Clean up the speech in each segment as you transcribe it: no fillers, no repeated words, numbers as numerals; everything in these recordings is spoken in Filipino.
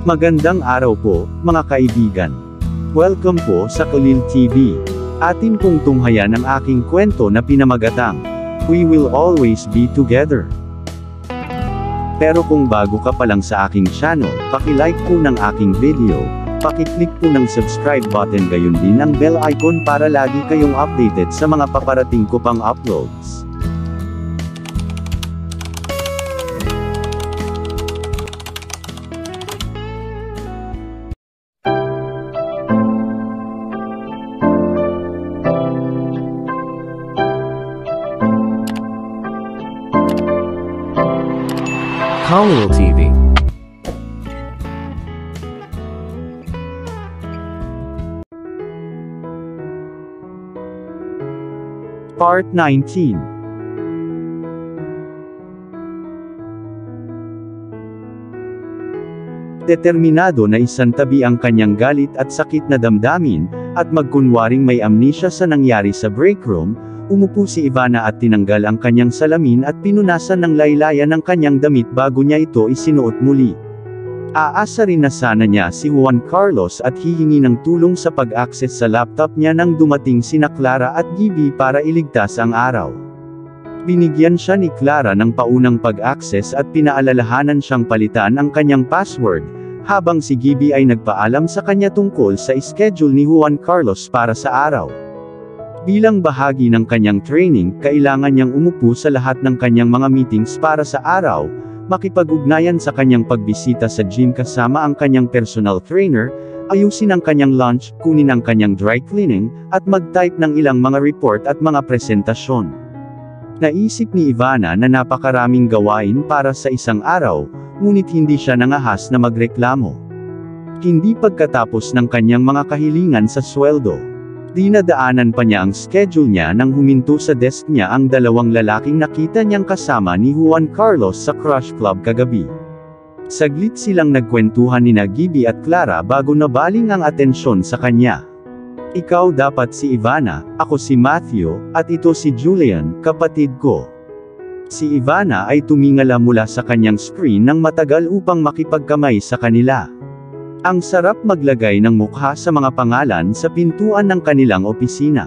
Magandang araw po, mga kaibigan. Welcome po sa Kulil TV. Atin pong tunghayan ang aking kwento na pinamagatang, We Will Always Be Together. Pero kung bago ka pa lang sa aking channel, paki-like po ng aking video, paki-click po ng subscribe button gayon din ang bell icon para lagi kayong updated sa mga paparating ko pang uploads. Kulil TV. Part 19. Determinado na isantabi ang kanyang galit at sakit na damdamin, at magkunwaring may amnesia sa nangyari sa break room, umupo si Ivana at tinanggal ang kanyang salamin at pinunasan ng laylayan ng kanyang damit bago niya ito isinuot muli. Aasa rin na sana niya si Juan Carlos at hihingi ng tulong sa pag-access sa laptop niya nang dumating sina Clara at Gibby para iligtas ang araw. Binigyan siya ni Clara ng paunang pag-access at pinaalalahanan siyang palitan ang kanyang password, habang si Gibby ay nagpaalam sa kanya tungkol sa schedule ni Juan Carlos para sa araw. Bilang bahagi ng kanyang training, kailangan niyang umupo sa lahat ng kanyang mga meetings para sa araw, makipag-ugnayan sa kanyang pagbisita sa gym kasama ang kanyang personal trainer, ayusin ang kanyang lunch, kunin ang kanyang dry cleaning, at mag-type ng ilang mga report at mga presentasyon. Naisip ni Ivana na napakaraming gawain para sa isang araw, ngunit hindi siya nangahas na magreklamo. Hindi pagkatapos ng kanyang mga kahilingan sa sweldo. Dinadaanan pa niya ang schedule niya nang huminto sa desk niya ang dalawang lalaking nakita niyang kasama ni Juan Carlos sa Crush Club kagabi. Saglit silang nagkwentuhan nina Gibby at Clara bago nabaling ang atensyon sa kanya. Ikaw dapat si Ivana, ako si Matthew, at ito si Julian, kapatid ko. Si Ivana ay tumingala mula sa kanyang screen ng matagal upang makipagkamay sa kanila. Ang sarap maglagay ng mukha sa mga pangalan sa pintuan ng kanilang opisina.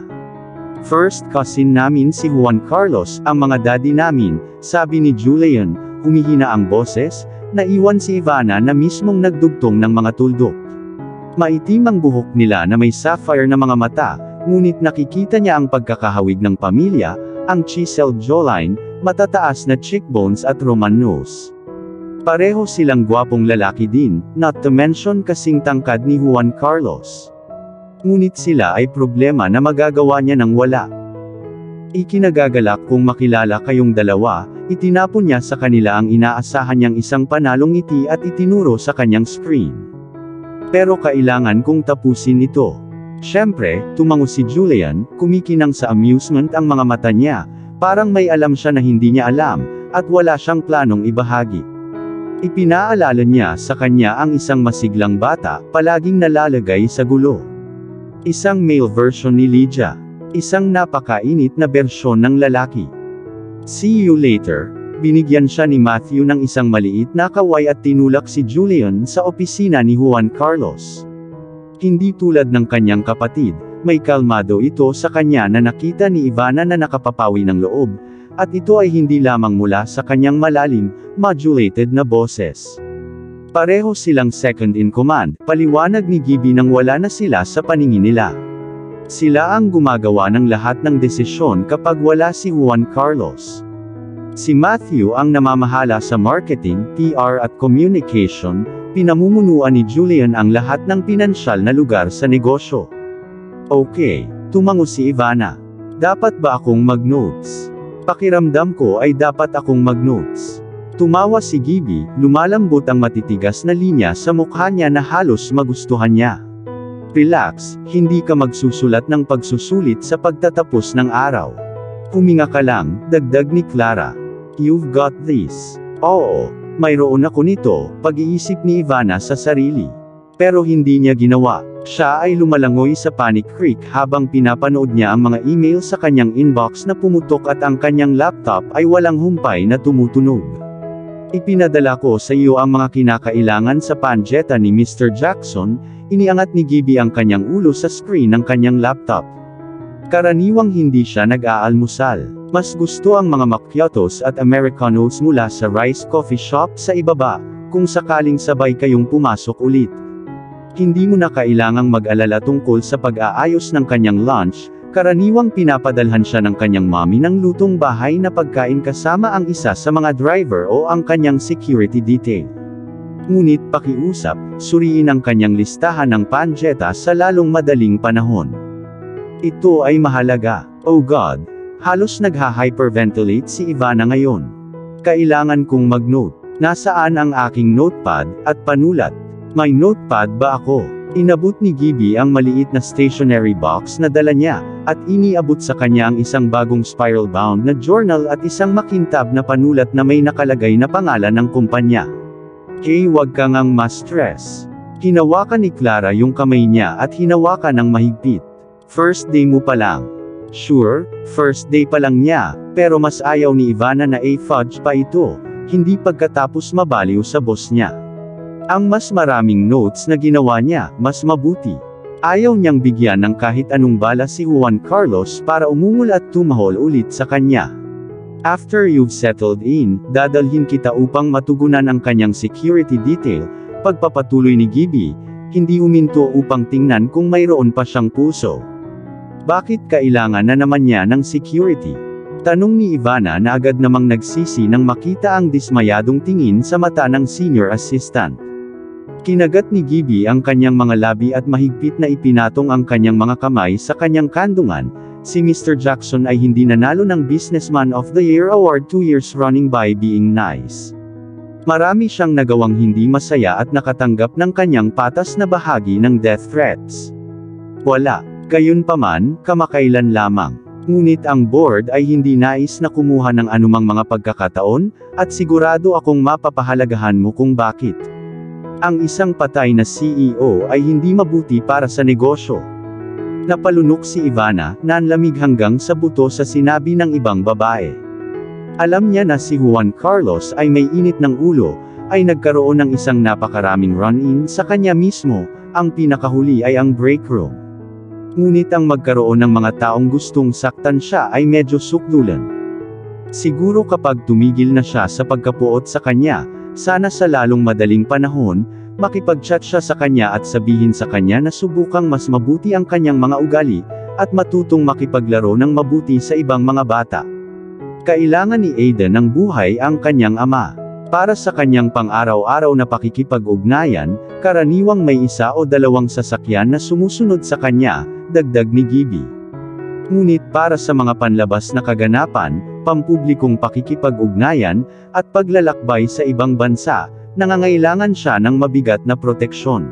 First cousin namin si Juan Carlos, ang mga daddy namin, sabi ni Julian, humihina ang boses, naiwan si Ivana na mismong nagdugtong ng mga tuldok. Maitim ang buhok nila na may sapphire na mga mata, ngunit nakikita niya ang pagkakahawig ng pamilya, ang chiseled jawline, matataas na cheekbones at Roman nose. Pareho silang gwapong lalaki din, not to mention kasing tangkad ni Juan Carlos. Ngunit sila ay problema na magagawa niya nang wala. Ikinagagalak kung makilala kayong dalawa, itinapon niya sa kanila ang inaasahan niyang isang panalong ngiti at itinuro sa kanyang screen. Pero kailangan kong tapusin ito. Siyempre, tumango si Julian, kumikinang sa amusement ang mga mata niya, parang may alam siya na hindi niya alam, at wala siyang planong ibahagi. Ipinaalala niya sa kanya ang isang masiglang bata, palaging nalalagay sa gulo. Isang male version ni Lydia. Isang napakainit na bersyon ng lalaki. See you later. Binigyan siya ni Matthew ng isang maliit na kaway at tinulak si Julian sa opisina ni Juan Carlos. Hindi tulad ng kanyang kapatid, may kalmado ito sa kanya na nakita ni Ivana na nakapapawi ng loob, at ito ay hindi lamang mula sa kanyang malalim, modulated na boses. Pareho silang second in command, paliwanag ni Gibby nang wala na sila sa paningin nila. Sila ang gumagawa ng lahat ng desisyon kapag wala si Juan Carlos. Si Matthew ang namamahala sa marketing, PR at communication, pinamumunuan ni Julian ang lahat ng pinansyal na lugar sa negosyo. Okay, tumango si Ivana. Dapat ba akong mag-notes? Pakiramdam ko ay dapat akong mag-notes. Tumawa si Gibby, lumalambot ang matitigas na linya sa mukha niya na halos magustuhan niya. Relax, hindi ka magsusulat ng pagsusulit sa pagtatapos ng araw. Huminga ka lang, dagdag ni Clara. You've got this. Oo, mayroon ako nito, pag-iisip ni Ivana sa sarili. Pero hindi niya ginawa. Siya ay lumalangoy sa Panic Creek habang pinapanood niya ang mga email sa kanyang inbox na pumutok at ang kanyang laptop ay walang humpay na tumutunog. Ipinadala ko sa iyo ang mga kinakailangan sa panjeta ni Mr. Jackson, iniangat ni Gibby ang kanyang ulo sa screen ng kanyang laptop. Karaniwang hindi siya nag-aalmusal. Mas gusto ang mga macchiatos at americanos mula sa Rice Coffee Shop sa ibaba, kung sakaling sabay kayong pumasok ulit. Hindi mo na kailangang mag-alala tungkol sa pag-aayos ng kanyang lunch, karaniwang pinapadalhan siya ng kanyang mommy ng lutong bahay na pagkain kasama ang isa sa mga driver o ang kanyang security detail. Ngunit pakiusap, suriin ang kanyang listahan ng panjeta sa lalong madaling panahon. Ito ay mahalaga. Oh God, halos nagha-hyperventilate si Ivana ngayon. Kailangan kong mag-note. Nasaan ang aking notepad at panulat? May notepad ba ako? Inabot ni Gibby ang maliit na stationery box na dala niya, at iniabot sa kanya ang isang bagong spiral-bound na journal at isang makintab na panulat na may nakalagay na pangalan ng kumpanya. Kay wag ka ngang ma-stress. Hinawakan ni Clara yung kamay niya at hinawakan ng mahigpit. First day mo pa lang. Sure, first day pa lang niya, pero mas ayaw ni Ivana na fudge pa ito, hindi pagkatapos mabaliw sa boss niya. Ang mas maraming notes na ginawa niya, mas mabuti. Ayaw niyang bigyan ng kahit anong bala si Juan Carlos para umungol at tumahol ulit sa kanya. After you've settled in, dadalhin kita upang matugunan ang kanyang security detail, pagpapatuloy ni Gibby, hindi huminto upang tingnan kung mayroon pa siyang puso. Bakit kailangan na naman niya ng security? Tanong ni Ivana na agad namang nagsisi nang makita ang dismayadong tingin sa mata ng senior assistant. Kinagat ni Gibby ang kanyang mga labi at mahigpit na ipinatong ang kanyang mga kamay sa kanyang kandungan. Si Mr. Jackson ay hindi nanalo ng Businessman of the Year Award 2 years running by being nice. Marami siyang nagawang hindi masaya at nakatanggap ng kanyang patas na bahagi ng death threats. Wala. Gayunpaman, kamakailan lamang. Ngunit ang board ay hindi nais na kumuha ng anumang mga pagkakataon, at sigurado akong mapapahalagahan mo kung bakit. Ang isang patay na CEO ay hindi mabuti para sa negosyo. Napalunok si Ivana, nanlamig hanggang sa buto sa sinabi ng ibang babae. Alam niya na si Juan Carlos ay may init ng ulo, ay nagkaroon ng isang napakaraming run-in sa kanya mismo, ang pinakahuli ay ang break room. Ngunit ang magkaroon ng mga taong gustong saktan siya ay medyo sukdulan. Siguro kapag tumigil na siya sa pagkapuot sa kanya, sana sa lalong madaling panahon, makipag-chat siya sa kanya at sabihin sa kanya na subukang mas mabuti ang kanyang mga ugali, at matutong makipaglaro ng mabuti sa ibang mga bata. Kailangan ni Aiden ng buhay ang kanyang ama. Para sa kanyang pang-araw-araw na pakikipag-ugnayan, karaniwang may isa o dalawang sasakyan na sumusunod sa kanya, dagdag ni Gibby. Ngunit para sa mga panlabas na kaganapan, pampublikong pakikipag-ugnayan, at paglalakbay sa ibang bansa, nangangailangan siya ng mabigat na proteksyon.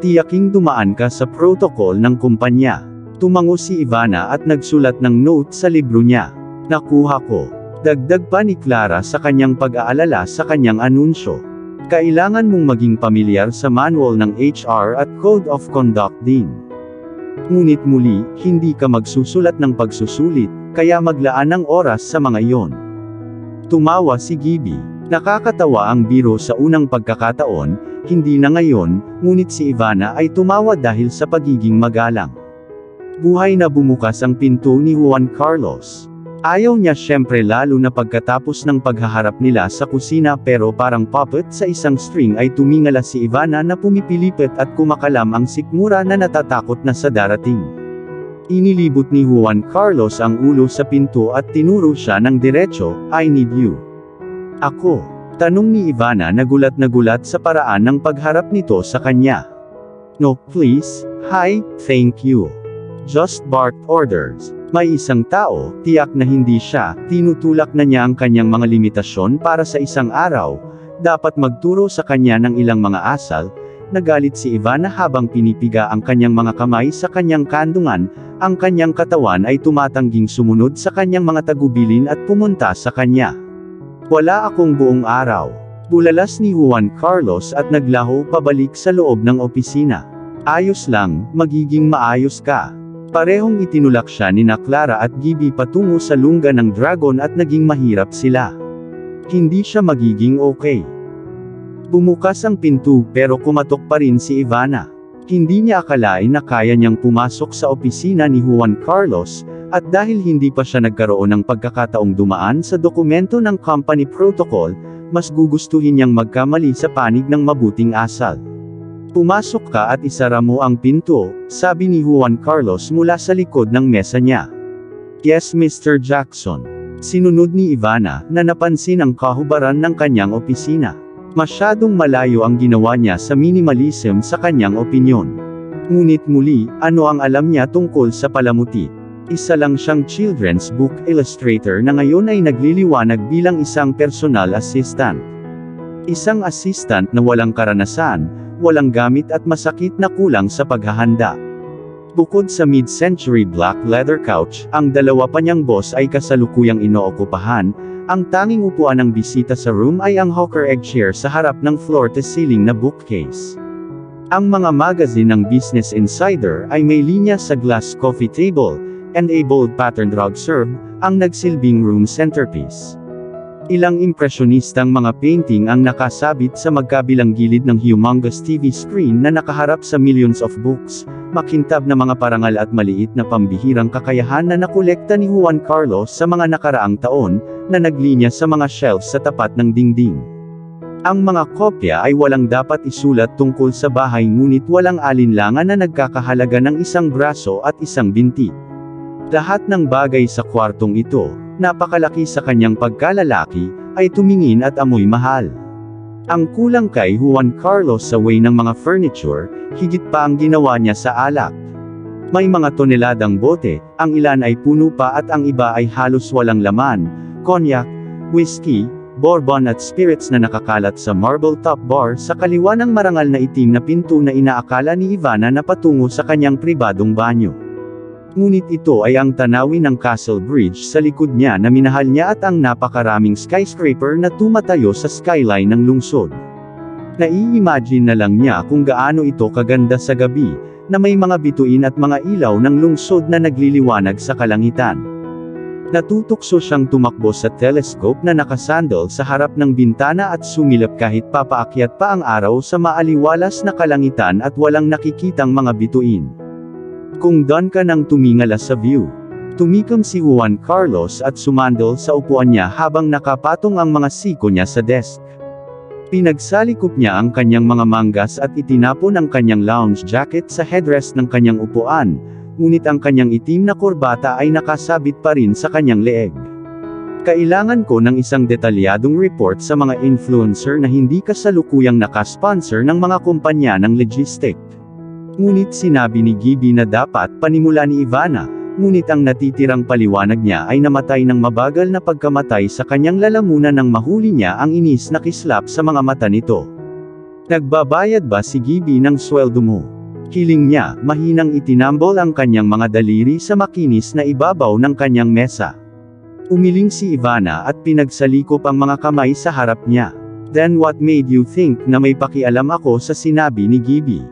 Tiyaking dumaan ka sa protocol ng kumpanya. Tumango si Ivana at nagsulat ng note sa libro niya. Nakuha ko. Dagdag pa ni Clara sa kanyang pag-aalala sa kanyang anunsyo. Kailangan mong maging pamilyar sa manual ng HR at Code of Conduct din. Ngunit muli, hindi ka magsusulat ng pagsusulit, kaya maglaan ng oras sa mga iyon. Tumawa si Gibby. Nakakatawa ang biro sa unang pagkakataon, hindi na ngayon, ngunit si Ivana ay tumawa dahil sa pagiging magalang. Buhay na bumukas ang pinto ni Juan Carlos. Ayaw niya syempre lalo na pagkatapos ng paghaharap nila sa kusina pero parang puppet sa isang string ay tumingala si Ivana na pumipilipit at kumakalam ang sikmura na natatakot na sa darating. Inilibot ni Juan Carlos ang ulo sa pinto at tinuro siya ng diretso, I need you. Ako? Tanong ni Ivana na gulat sa paraan ng pagharap nito sa kanya. No, please, hi, thank you. Just barked orders. May isang tao, tiyak na hindi siya, tinutulak na niya ang kanyang mga limitasyon para sa isang araw, dapat magturo sa kanya ng ilang mga asal. Nagalit si Ivana habang pinipiga ang kanyang mga kamay sa kanyang kandungan, ang kanyang katawan ay tumatangging sumunod sa kanyang mga tagubilin at pumunta sa kanya. Wala akong buong araw. Bulalas ni Juan Carlos at naglaho pabalik sa loob ng opisina. Ayos lang, magiging maayos ka. Parehong itinulak siya ni Clara at Gibby patungo sa lungga ng dragon at naging mahirap sila. Hindi siya magiging okay. Bumukas ang pinto pero kumatok pa rin si Ivana. Hindi niya akalain na kaya niyang pumasok sa opisina ni Juan Carlos, at dahil hindi pa siya nagkaroon ng pagkakataong dumaan sa dokumento ng company protocol, mas gugustuhin niyang magkamali sa panig ng mabuting asal. Pumasok ka at isara mo ang pinto, sabi ni Juan Carlos mula sa likod ng mesa niya. Yes, Mr. Jackson. Sinunod ni Ivana, na napansin ang kahubaran ng kanyang opisina. Masyadong malayo ang ginawa niya sa minimalism sa kanyang opinyon. Ngunit muli, ano ang alam niya tungkol sa palamuti? Isa lang siyang children's book illustrator na ngayon ay nagliliwanag bilang isang personal assistant. Isang assistant na walang karanasan, walang gamit at masakit na kulang sa paghahanda. Bukod sa mid-century black leather couch, ang dalawa pa niyang boss ay kasalukuyang inookupahan. Ang tanging upuan ng bisita sa room ay ang hawker egg chair sa harap ng floor-to-ceiling na bookcase. Ang mga magazine ng Business Insider ay may linya sa glass coffee table, and a bold patterned rug serve, ang nagsilbing room centerpiece. Ilang impresyonistang mga painting ang nakasabit sa magkabilang gilid ng humongous TV screen na nakaharap sa millions of books, makintab na mga parangal at maliit na pambihirang kakayahan na nakolekta ni Juan Carlos sa mga nakaraang taon, na naglinya sa mga shelves sa tapat ng dingding. Ang mga kopya ay walang dapat isulat tungkol sa bahay ngunit walang alinlangan na nagkakahalaga ng isang braso at isang binti. Lahat ng bagay sa kwartong ito, napakalaki sa kanyang pagkalalaki, ay tumingin at amoy mahal. Ang kulang kay Juan Carlos sa way ng mga furniture, higit pa ang ginawa niya sa alak. May mga toneladang bote, ang ilan ay puno pa at ang iba ay halos walang laman, cognac, whiskey, bourbon at spirits na nakakalat sa marble top bar sa kaliwa ng marangal na itim na pinto na inaakala ni Ivana na patungo sa kanyang pribadong banyo. Ngunit ito ay ang tanawin ng Castle Bridge sa likod niya na minahal niya at ang napakaraming skyscraper na tumatayo sa skyline ng lungsod. Nai-imagine na lang niya kung gaano ito kaganda sa gabi, na may mga bituin at mga ilaw ng lungsod na nagliliwanag sa kalangitan. Natutokso siyang tumakbo sa telescope na nakasandal sa harap ng bintana at sumilap kahit papaakyat pa ang araw sa maaliwalas na kalangitan at walang nakikitang mga bituin. Kung doon ka nang tumingala sa view. Tumikam si Juan Carlos at sumandal sa upuan niya habang nakapatong ang mga siko niya sa desk. Pinagsalikop niya ang kanyang mga manggas at itinapon ang kanyang lounge jacket sa headrest ng kanyang upuan, ngunit ang kanyang itim na korbata ay nakasabit pa rin sa kanyang leeg. Kailangan ko ng isang detalyadong report sa mga influencer na hindi kasalukuyang nakasponsor ng mga kumpanya ng logistic. Ngunit sinabi ni Gibby na dapat panimula ni Ivana, ngunit ang natitirang paliwanag niya ay namatay ng mabagal na pagkamatay sa kanyang lalamunan nang mahuli niya ang inis na kislap sa mga mata nito. Nagbabayad ba si Gibby ng sweldo mo? Hiling niya, mahinang itinambol ang kanyang mga daliri sa makinis na ibabaw ng kanyang mesa. Umiling si Ivana at pinagsalikop ang mga kamay sa harap niya. Then what made you think na may pakialam ako sa sinabi ni Gibby?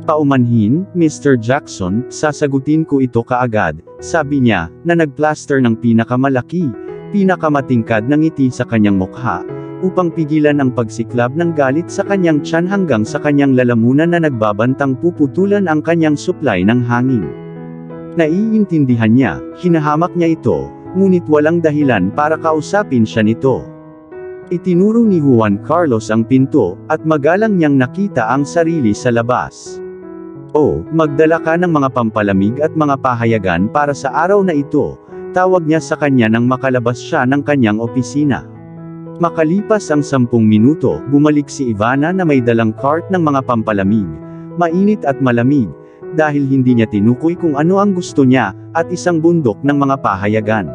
Paumanhin, Mr. Jackson, sasagutin ko ito kaagad, sabi niya, na nagplaster ng pinakamalaki, pinakamatingkad na ngiti sa kanyang mukha, upang pigilan ang pagsiklab ng galit sa kanyang tiyan hanggang sa kanyang lalamunan na nagbabantang puputulan ang kanyang supply ng hangin. Naiintindihan niya, hinahamak niya ito, ngunit walang dahilan para kausapin siya nito. Itinuro ni Juan Carlos ang pinto, at magalang niyang nakita ang sarili sa labas. "Oh, magdala ka ng mga pampalamig at mga pahayagan para sa araw na ito," tawag niya sa kanya nang makalabas siya ng kanyang opisina. Makalipas ang 10 minuto, bumalik si Ivana na may dalang cart ng mga pampalamig, mainit at malamig, dahil hindi niya tinukoy kung ano ang gusto niya, at isang bundok ng mga pahayagan.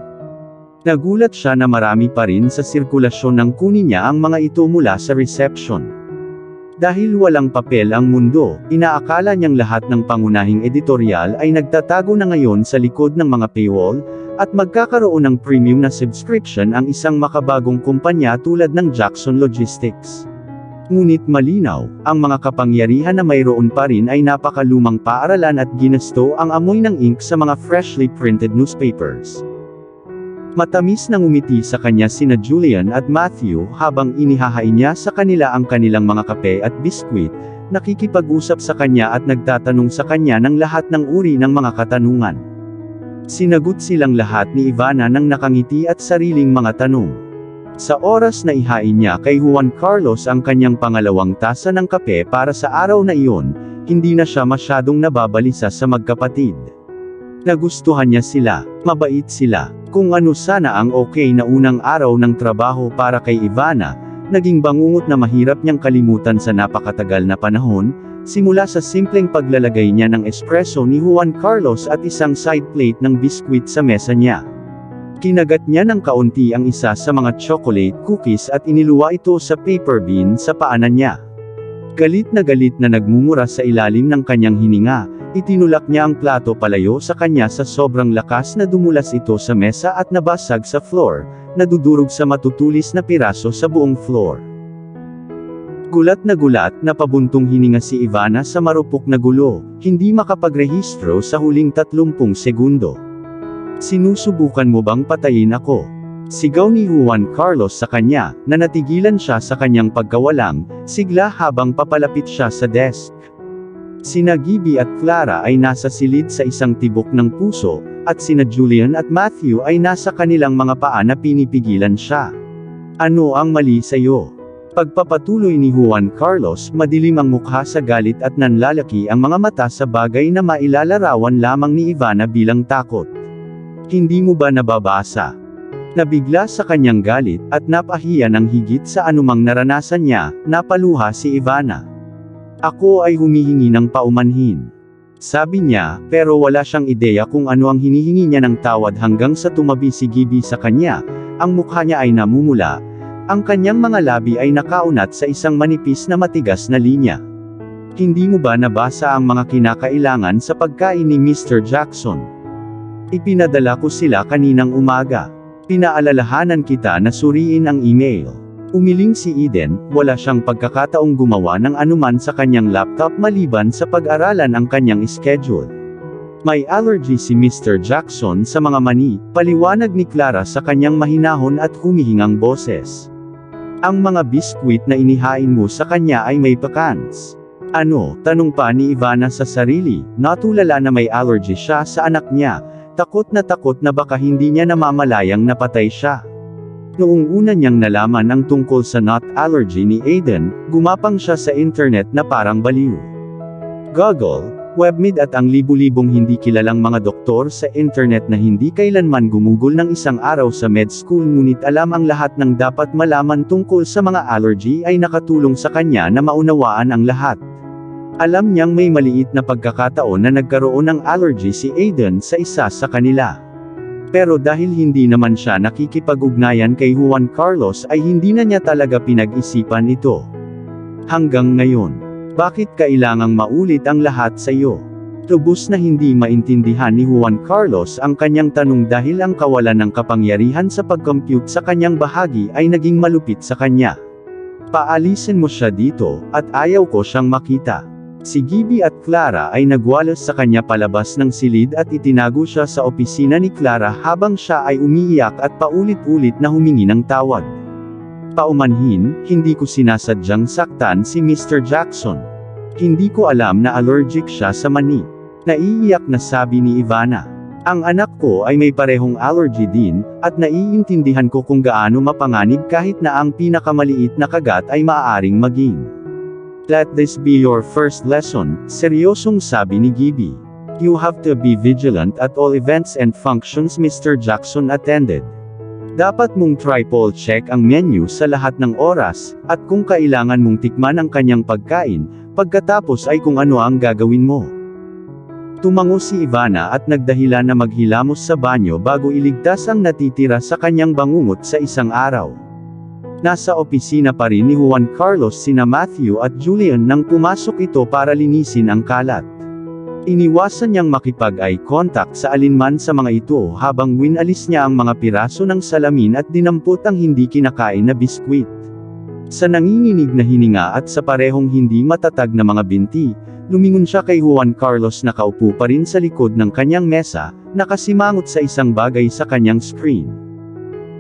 Nagulat siya na marami pa rin sa sirkulasyon nang kunin niya ang mga ito mula sa reception. Dahil walang papel ang mundo, inaakala niyang lahat ng pangunahing editorial ay nagtatago na ngayon sa likod ng mga paywall, at magkakaroon ng premium na subscription ang isang makabagong kumpanya tulad ng Jackson Logistics. Ngunit malinaw, ang mga kapangyarihan na mayroon pa rin ay napakalumang paaralan at ginusto ang amoy ng ink sa mga freshly printed newspapers. Matamis na ngumiti sa kanya sina Julian at Matthew habang inihahain niya sa kanila ang kanilang mga kape at biskwit, nakikipag-usap sa kanya at nagtatanong sa kanya ng lahat ng uri ng mga katanungan. Sinagot silang lahat ni Ivana ng nakangiti at sariling mga tanong. Sa oras na ihain niya kay Juan Carlos ang kanyang pangalawang tasa ng kape para sa araw na iyon, hindi na siya masyadong nababalisa sa magkapatid. Nagustuhan niya sila, mabait sila. Kung ano sana ang okay na unang araw ng trabaho para kay Ivana, naging bangungot na mahirap niyang kalimutan sa napakatagal na panahon, simula sa simpleng paglalagay niya ng espresso ni Juan Carlos at isang side plate ng biskwit sa mesa niya. Kinagat niya ng kaunti ang isa sa mga chocolate cookies at iniluwa ito sa paper bean sa paanan niya. Galit na nagmumura sa ilalim ng kanyang hininga, itinulak niya ang plato palayo sa kanya sa sobrang lakas na dumulas ito sa mesa at nabasag sa floor, nadudurog sa matutulis na piraso sa buong floor. Gulat, napabuntong hininga si Ivana sa marupok na gulo, hindi makapagrehistro sa huling 30 segundo. Sinusubukan mo bang patayin ako? Sigaw ni Juan Carlos sa kanya, na natigilan siya sa kanyang pagkawalang sigla habang papalapit siya sa desk. Sina Gibby at Clara ay nasa silid sa isang tibok ng puso, at sina Julian at Matthew ay nasa kanilang mga paa na pinipigilan siya. Ano ang mali sa'yo? Pagpapatuloy ni Juan Carlos, madilim ang mukha sa galit at nanlalaki ang mga mata sa bagay na mailalarawan lamang ni Ivana bilang takot. Hindi mo ba nababasa? Nabigla sa kanyang galit, at napahiya ng higit sa anumang naranasan niya, napaluha si Ivana. Ako ay humihingi ng paumanhin. Sabi niya, pero wala siyang ideya kung ano ang hinihingi niya ng tawad hanggang sa tumabi si Gibby sa kanya, ang mukha niya ay namumula, ang kanyang mga labi ay nakaunat sa isang manipis na matigas na linya. Hindi mo ba nabasa ang mga kinakailangan sa pagkain ni Mr. Jackson? Ipinadala ko sila kaninang umaga. Pinaalalahanan kita na suriin ang email. Umiling si Eden, wala siyang pagkakataong gumawa ng anuman sa kanyang laptop maliban sa pag-aralan ang kanyang schedule. May allergy si Mr. Jackson sa mga mani, paliwanag ni Clara sa kanyang mahinahon at humihingang boses. Ang mga biskwit na inihain mo sa kanya ay may pecans. Ano? Tanong pa ni Ivana sa sarili, natulala na may allergy siya sa anak niya, takot na baka hindi niya namamalayang napatay siya. Noong una niyang nalaman ang tungkol sa nut allergy ni Aiden, gumapang siya sa internet na parang baliw. Google, WebMD at ang libu-libong hindi kilalang mga doktor sa internet na hindi kailanman gumugol ng isang araw sa med school ngunit alam ang lahat ng dapat malaman tungkol sa mga allergy ay nakatulong sa kanya na maunawaan ang lahat. Alam niyang may maliit na pagkakataon na nagkaroon ng allergy si Aiden sa isa sa kanila. Pero dahil hindi naman siya nakikipag-ugnayan kay Juan Carlos ay hindi na niya talaga pinag-isipan ito. Hanggang ngayon. Bakit kailangang maulit ang lahat sa iyo? Lubos na hindi maintindihan ni Juan Carlos ang kanyang tanong dahil ang kawalan ng kapangyarihan sa pag-compute sa kanyang bahagi ay naging malupit sa kanya. Paalisin mo siya dito, at ayaw ko siyang makita. Si Gibby at Clara ay nagwalas sa kanya palabas ng silid at itinago siya sa opisina ni Clara habang siya ay umiiyak at paulit-ulit na humingi ng tawad. Paumanhin, hindi ko sinasadyang saktan si Mr. Jackson. Hindi ko alam na allergic siya sa mani. Naiiyak na sabi ni Ivana. Ang anak ko ay may parehong allergy din, at naiintindihan ko kung gaano mapanganib kahit na ang pinakamaliit na kagat ay maaaring maging. Let this be your first lesson, seryosong sabi ni Gibby. You have to be vigilant at all events and functions Mr. Jackson attended. Dapat mong triple check ang menu sa lahat ng oras, at kung kailangan mong tikman ang kanyang pagkain, pagkatapos ay kung ano ang gagawin mo. Tumango si Ivana at nagdahilan na maghilamos sa banyo bago iligtas ang natitira sa kanyang bangungot sa isang araw. Nasa opisina pa rin ni Juan Carlos sina Matthew at Julian nang pumasok ito para linisin ang kalat. Iniwasan niyang makipag-eye contact sa alinman sa mga ito habang winalis niya ang mga piraso ng salamin at dinampot ang hindi kinakain na biskwit. Sa nanginginig na hininga at sa parehong hindi matatag na mga binti, lumingon siya kay Juan Carlos na kaupo pa rin sa likod ng kanyang mesa, nakasimangot sa isang bagay sa kanyang screen.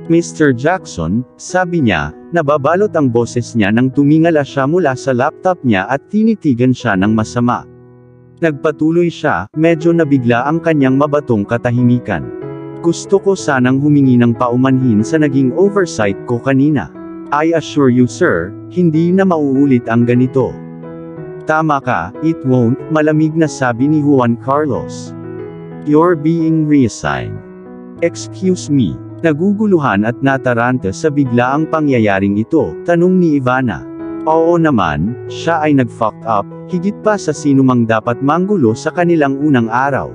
Mr. Jackson, sabi niya, nababalot ang boses niya nang tumingala siya mula sa laptop niya at tinitigan siya ng masama. Nagpatuloy siya, medyo nabigla ang kanyang mabatong katahimikan. Gusto ko sanang humingi ng paumanhin sa naging oversight ko kanina. I assure you sir, hindi na mauulit ang ganito. Tama ka, it won't, malamig na sabi ni Juan Carlos. You're being reassigned. Excuse me. Naguguluhan at nataranta sa biglaang pangyayaring ito, tanong ni Ivana. Oo naman, siya ay nag-fucked up, higit pa sa sinumang dapat manggulo sa kanilang unang araw.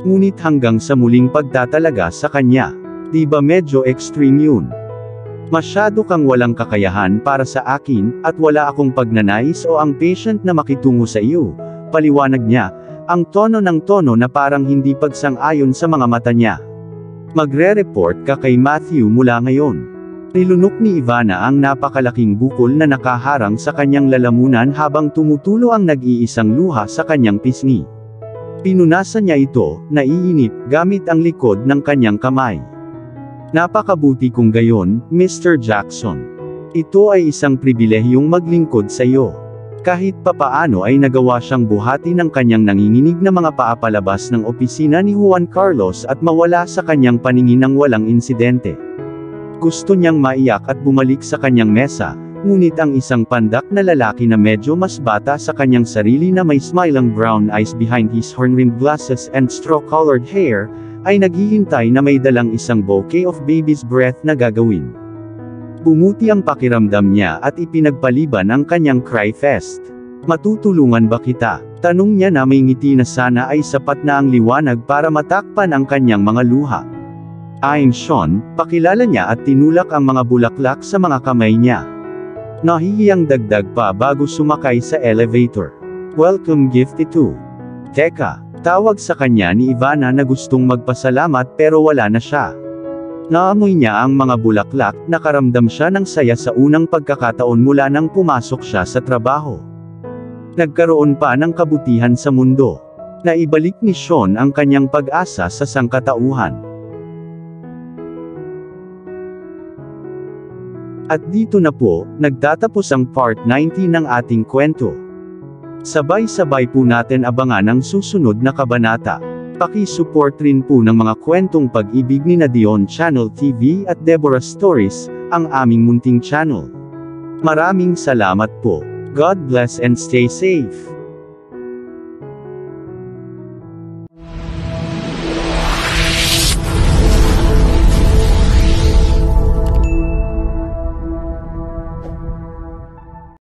Ngunit hanggang sa muling pagtatalaga sa kanya, di ba medyo extreme yun? Masyado kang walang kakayahan para sa akin, at wala akong pagnanais o ang patient na makitungo sa iyo, paliwanag niya, ang tono ng tono na parang hindi pagsang-ayon sa mga mata niya. Magre-report ka kay Matthew mula ngayon. Nilunok ni Ivana ang napakalaking bukol na nakaharang sa kanyang lalamunan habang tumutulo ang nag-iisang luha sa kanyang pisngi. Pinunasan niya ito, naiinip, gamit ang likod ng kanyang kamay. Napakabuti kung gayon, Mr. Jackson. Ito ay isang pribilehiyong maglingkod sa iyo. Kahit papaano ay nagawa siyang buhati ng kanyang nanginginig na mga paapalabas ng opisina ni Juan Carlos at mawala sa kanyang paningin ng walang insidente. Gusto niyang maiyak at bumalik sa kanyang mesa, ngunit ang isang pandak na lalaki na medyo mas bata sa kanyang sarili na may smiling brown eyes behind his horn-rimmed glasses and straw-colored hair, ay naghihintay na may dalang isang bouquet of baby's breath na gagawin. Bumuti ang pakiramdam niya at ipinagpaliban ang kanyang cry fest. Matutulungan ba kita? Tanong niya na may ngiti na sana ay sapat na ang liwanag para matakpan ang kanyang mga luha. I'm Sean, pakilala niya at tinulak ang mga bulaklak sa mga kamay niya. Nahihiyang dagdag pa bago sumakay sa elevator. Welcome gift ito. Teka, tawag sa kanya ni Ivana na gustong magpasalamat pero wala na siya. Naamoy niya ang mga bulaklak, nakaramdam siya ng saya sa unang pagkakataon mula nang pumasok siya sa trabaho. Nagkaroon pa ng kabutihan sa mundo. Naibalik ni Sean ang kanyang pag-asa sa sangkatauhan. At dito na po, nagtatapos ang part 19 ng ating kwento. Sabay-sabay po natin abangan ang susunod na kabanata. Paki-support rin po ng mga kwentong pag-ibig ni Dion Channel TV at Deborah Stories, ang aming munting channel. Maraming salamat po. God bless and stay safe.